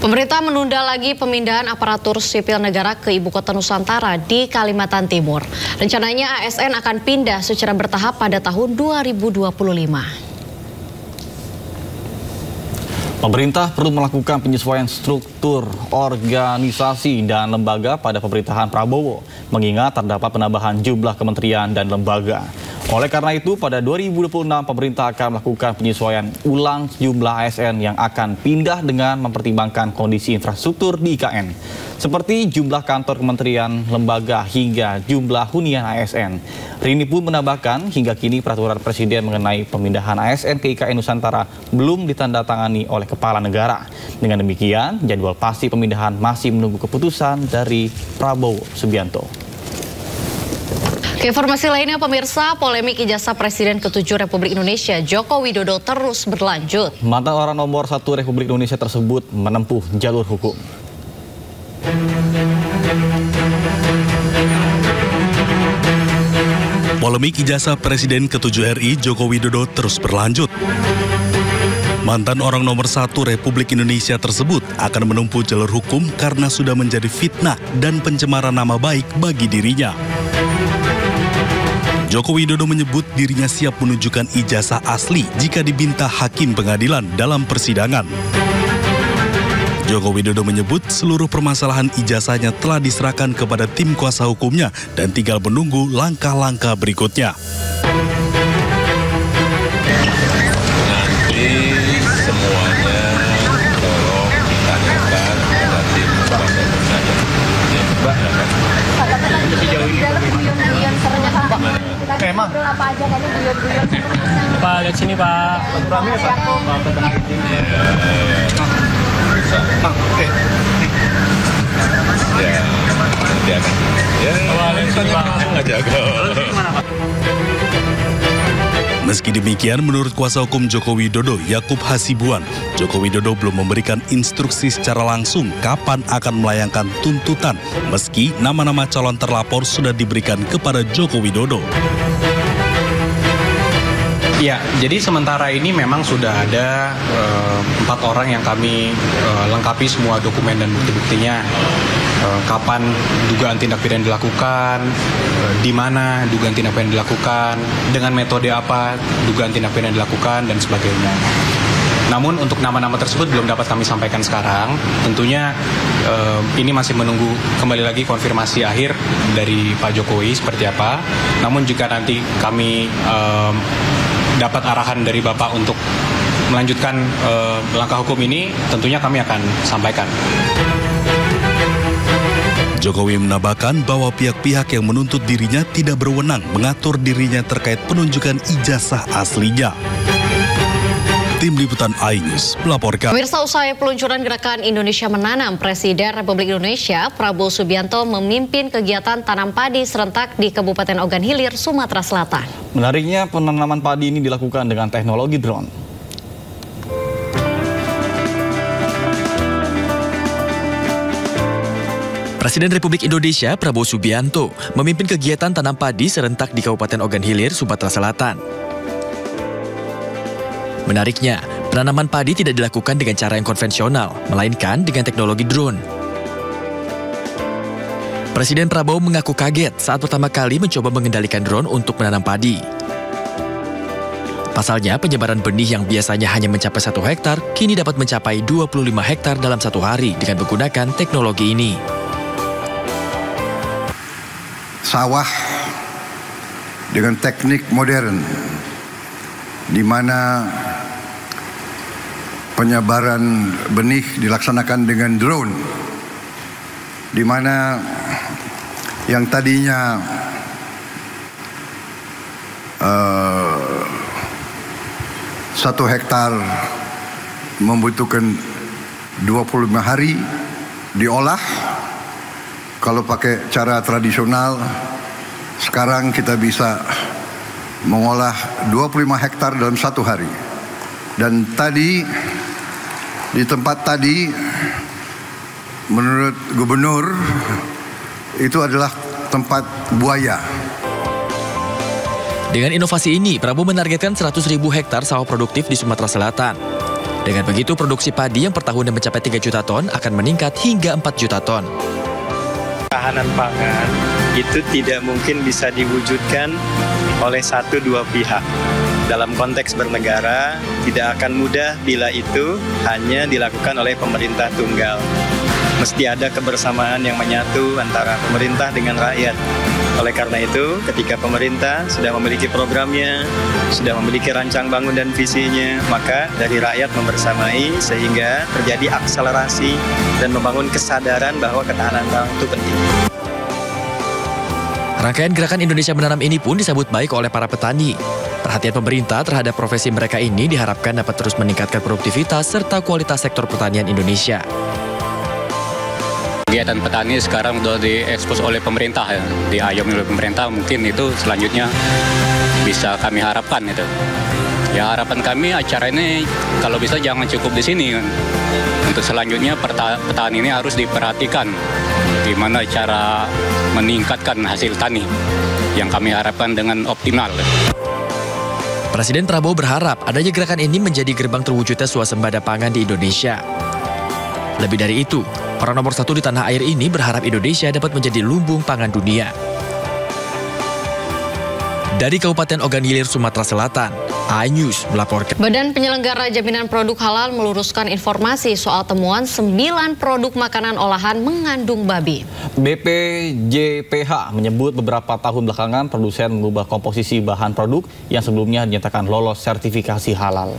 Pemerintah menunda lagi pemindahan aparatur sipil negara ke Ibu Kota Nusantara di Kalimantan Timur. Rencananya ASN akan pindah secara bertahap pada tahun 2025. Pemerintah perlu melakukan penyesuaian struktur, organisasi, dan lembaga pada pemerintahan Prabowo, mengingat terdapat penambahan jumlah kementerian dan lembaga. Oleh karena itu, pada 2026 pemerintah akan melakukan penyesuaian ulang jumlah ASN yang akan pindah dengan mempertimbangkan kondisi infrastruktur di IKN, seperti jumlah kantor kementerian, lembaga, hingga jumlah hunian ASN. Rini pun menambahkan, hingga kini peraturan Presiden mengenai pemindahan ASN ke IKN Nusantara belum ditandatangani oleh Kepala Negara. Dengan demikian, jadwal pasti pemindahan masih menunggu keputusan dari Prabowo Subianto. Informasi lainnya, pemirsa, polemik ijazah Presiden ke-7 Republik Indonesia Joko Widodo terus berlanjut. Mantan orang nomor 1 Republik Indonesia tersebut menempuh jalur hukum. Polemik ijazah Presiden ke-7 RI Joko Widodo terus berlanjut. Mantan orang nomor 1 Republik Indonesia tersebut akan menempuh jalur hukum karena sudah menjadi fitnah dan pencemaran nama baik bagi dirinya. Joko Widodo menyebut dirinya siap menunjukkan ijazah asli jika diminta hakim pengadilan dalam persidangan. Joko Widodo menyebut seluruh permasalahan ijazahnya telah diserahkan kepada tim kuasa hukumnya dan tinggal menunggu langkah-langkah berikutnya. Nanti semuanya tolong ditanyakan kepada tim kuasa hukumnya. Ya, Mbak, sejauh ini Emang apa aja kayaknya guyon-guyon. Pak, lihat sini Pak. Rame ya Pak. Ke tengah itu. Oke. Ya, nanti akan. Ya, lihat sini Pak. Nggak jago. Meski demikian, menurut kuasa hukum Joko Widodo, Yakub Hasibuan, Joko Widodo belum memberikan instruksi secara langsung kapan akan melayangkan tuntutan, meski nama-nama calon terlapor sudah diberikan kepada Joko Widodo. Ya, jadi sementara ini memang sudah ada 4 orang yang kami lengkapi semua dokumen dan bukti-buktinya. Kapan dugaan tindak pidana dilakukan, di mana dugaan tindak pidana dilakukan, dengan metode apa dugaan tindak pidana dilakukan, dan sebagainya. Namun untuk nama-nama tersebut belum dapat kami sampaikan sekarang. Tentunya ini masih menunggu kembali lagi konfirmasi akhir dari Pak Jokowi seperti apa. Namun jika nanti kami dapat arahan dari Bapak untuk melanjutkan langkah hukum ini, tentunya kami akan sampaikan. Jokowi menambahkan bahwa pihak-pihak yang menuntut dirinya tidak berwenang mengatur dirinya terkait penunjukan ijazah aslinya. Tim Liputan iNews melaporkan. Pemirsa, usai peluncuran gerakan Indonesia Menanam, Presiden Republik Indonesia Prabowo Subianto memimpin kegiatan tanam padi serentak di Kabupaten Ogan Hilir, Sumatera Selatan. Menariknya, penanaman padi ini dilakukan dengan teknologi drone. Presiden Republik Indonesia Prabowo Subianto memimpin kegiatan tanam padi serentak di Kabupaten Ogan Hilir, Sumatera Selatan. Menariknya, penanaman padi tidak dilakukan dengan cara yang konvensional, melainkan dengan teknologi drone. Presiden Prabowo mengaku kaget saat pertama kali mencoba mengendalikan drone untuk menanam padi. Pasalnya, penyebaran benih yang biasanya hanya mencapai 1 hektar, kini dapat mencapai 25 hektar dalam 1 hari dengan menggunakan teknologi ini. Sawah dengan teknik modern, di mana penyebaran benih dilaksanakan dengan drone, di mana yang tadinya 1 hektar membutuhkan 25 hari diolah. Kalau pakai cara tradisional, sekarang kita bisa mengolah 25 hektar dalam 1 hari. Dan tadi, di tempat tadi, menurut gubernur, itu adalah tempat buaya. Dengan inovasi ini, Prabowo menargetkan 100.000 hektar sawah produktif di Sumatera Selatan. Dengan begitu, produksi padi yang per tahunnya mencapai 3 juta ton akan meningkat hingga 4 juta ton. Ketahanan pangan itu tidak mungkin bisa diwujudkan oleh 1-2 pihak. Dalam konteks bernegara, tidak akan mudah bila itu hanya dilakukan oleh pemerintah tunggal. Mesti ada kebersamaan yang menyatu antara pemerintah dengan rakyat. Oleh karena itu, ketika pemerintah sudah memiliki programnya, sudah memiliki rancang bangun dan visinya, maka dari rakyat membersamai sehingga terjadi akselerasi dan membangun kesadaran bahwa ketahanan pangan itu penting. Rangkaian gerakan Indonesia Menanam ini pun disambut baik oleh para petani. Perhatian pemerintah terhadap profesi mereka ini diharapkan dapat terus meningkatkan produktivitas serta kualitas sektor pertanian Indonesia. Kegiatan petani sekarang sudah diekspos oleh pemerintah, ya. Diayomi oleh pemerintah, mungkin itu selanjutnya bisa kami harapkan itu. Ya, harapan kami acara ini kalau bisa jangan cukup di sini kan. Untuk selanjutnya petani ini harus diperhatikan gimana cara meningkatkan hasil tani yang kami harapkan dengan optimal. Presiden Prabowo berharap adanya gerakan ini menjadi gerbang terwujudnya swasembada pangan di Indonesia. Lebih dari itu, orang nomor 1 di tanah air ini berharap Indonesia dapat menjadi lumbung pangan dunia. Dari Kabupaten Ogan Ilir, Sumatera Selatan, iNews melaporkan. Badan Penyelenggara Jaminan Produk Halal meluruskan informasi soal temuan 9 produk makanan olahan mengandung babi. BPJPH menyebut beberapa tahun belakangan produsen mengubah komposisi bahan produk yang sebelumnya dinyatakan lolos sertifikasi halal.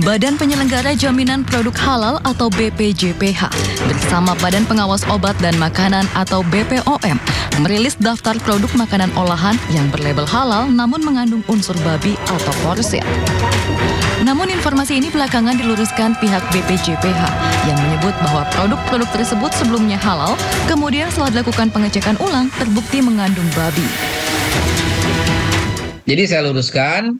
Badan Penyelenggara Jaminan Produk Halal atau BPJPH bersama Badan Pengawas Obat dan Makanan atau BPOM merilis daftar produk makanan olahan yang berlabel halal namun mengandung unsur babi atau porsin. Namun informasi ini belakangan diluruskan pihak BPJPH yang menyebut bahwa produk-produk tersebut sebelumnya halal, kemudian setelah dilakukan pengecekan ulang terbukti mengandung babi. Jadi saya luruskan,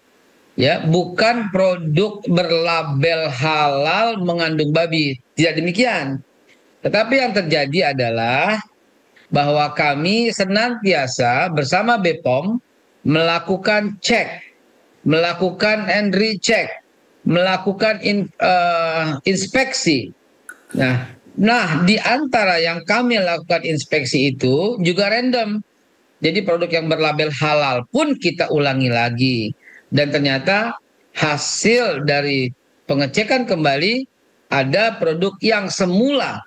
ya, bukan produk berlabel halal mengandung babi. Tidak demikian. Tetapi yang terjadi adalah bahwa kami senantiasa bersama BPOM melakukan cek, melakukan and recheck, melakukan inspeksi. Nah, di antara yang kami lakukan inspeksi itu juga random. Jadi produk yang berlabel halal pun kita ulangi lagi. Dan ternyata hasil dari pengecekan kembali ada produk yang semula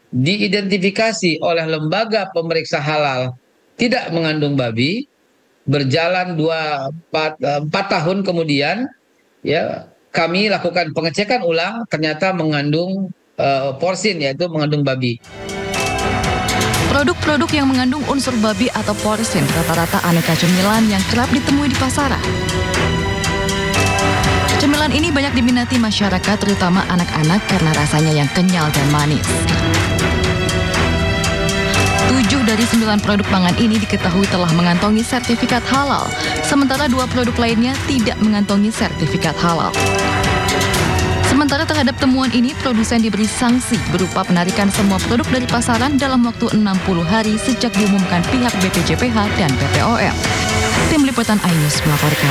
diidentifikasi oleh lembaga pemeriksa halal tidak mengandung babi, berjalan 4 tahun kemudian, ya, kami lakukan pengecekan ulang, ternyata mengandung porsin, yaitu mengandung babi. Produk-produk yang mengandung unsur babi atau porsin rata-rata aneka cemilan yang kerap ditemui di pasaran. Cemilan ini banyak diminati masyarakat, terutama anak-anak karena rasanya yang kenyal dan manis. 7 dari 9 produk pangan ini diketahui telah mengantongi sertifikat halal, sementara 2 produk lainnya tidak mengantongi sertifikat halal. Sementara terhadap temuan ini, produsen diberi sanksi berupa penarikan semua produk dari pasaran dalam waktu 60 hari sejak diumumkan pihak BPJPH dan BPOM. Tim Liputan iNews melaporkan.